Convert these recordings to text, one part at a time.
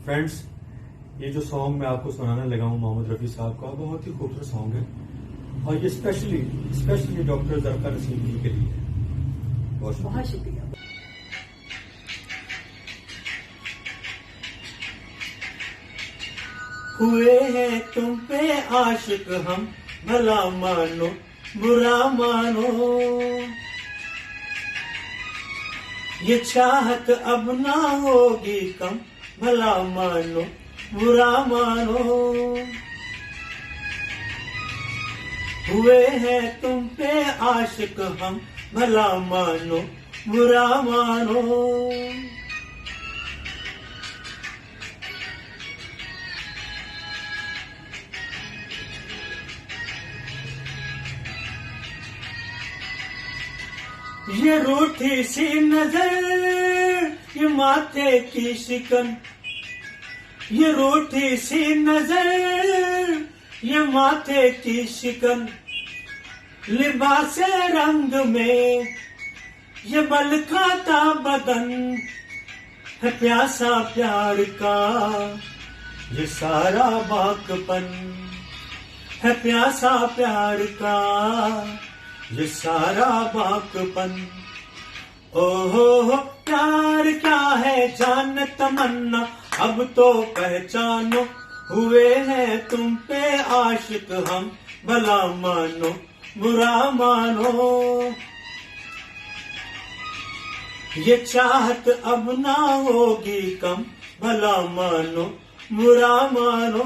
Friends, ये जो song मैं आपको सुनाने लगा हूँ मोहम्मद रफी साहब का, बहुत ही खूबसूरत सॉन्ग है और ये स्पेशली डॉक्टर ज़रफ़ा नसीम जी के लिए है। बहुत शुक्रिया। हुए हैं तुम पे आशिक हम, भला मानो बुरा मानो, ये चाहत अब ना होगी कम, भला मानो बुरा मानो। हुए हैं तुम पे आशिक हम, भला मानो बुरा मानो। ये रूठी सी नजर, ये माथे की शिकन, ये रूठी सी नजर, ये माथे की शिकन, लिबास रंग में ये बल खाता बदन, है प्यासा प्यार का ये सारा बाकपन, है प्यासा प्यार का ये सारा बाकपन। ओहो प्यार क्या है जान तमन्ना, अब तो पहचानो, हुए हैं तुम पे आशिक हम, भला मानो बुरा मानो। ये चाहत अब ना होगी कम, भला मानो बुरा मानो।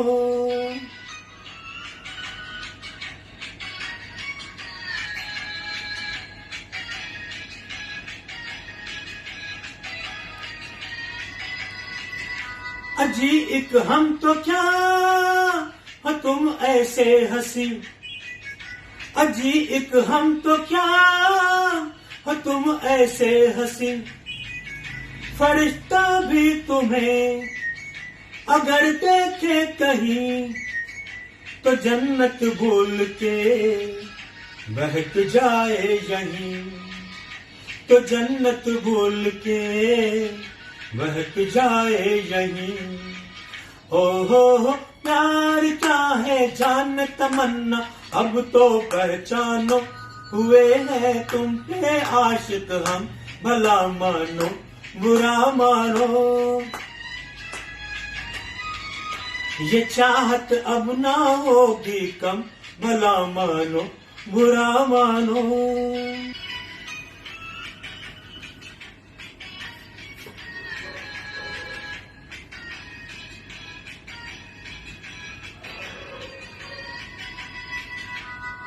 अजी एक हम तो क्या हो तुम ऐसे हंसी, अजी एक हम तो क्या हो तुम ऐसे हंसी, फरिश्ता भी तुम्हें अगर देखे कहीं तो जन्नत भूल के बहक जाए यहीं, तो जन्नत भूल के बहक जाए यहीं। हो प्यार क्या है जान तमन्ना, अब तो पहचानो, हुए हैं तुम पे आशिक हम, भला मानो बुरा मानो। ये चाहत अब ना होगी कम, भला मानो बुरा मानो।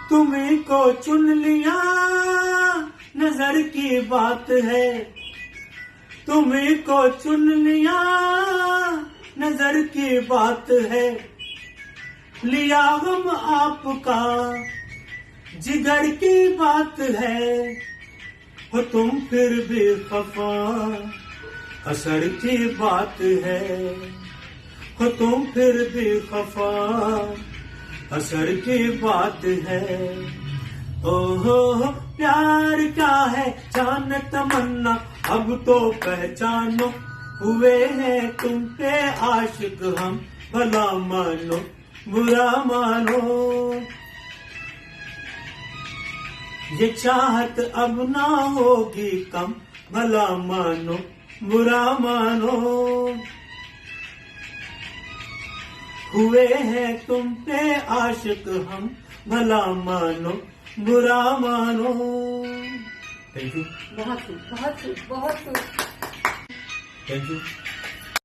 तुम्हीं को चुन लिया नजर की बात है, तुम्हीं को चुन लिया नजर की बात है, लिया हम आपका जिगर की बात है, हो तुम फिर भी खफा असर की बात है, हो तुम फिर भी खफा असर की बात है। ओहो प्यार क्या है जान तमन्ना, अब तो पहचानो, हुए हैं तुम पे आशिक हम, भला मानो बुरा मानो। ये चाहत अब ना होगी कम, भला मानो बुरा मानो। हुए हैं तुम पे आशिक हम, भला मानो बुरा मानो। Thank you. बहुत थैंक यू।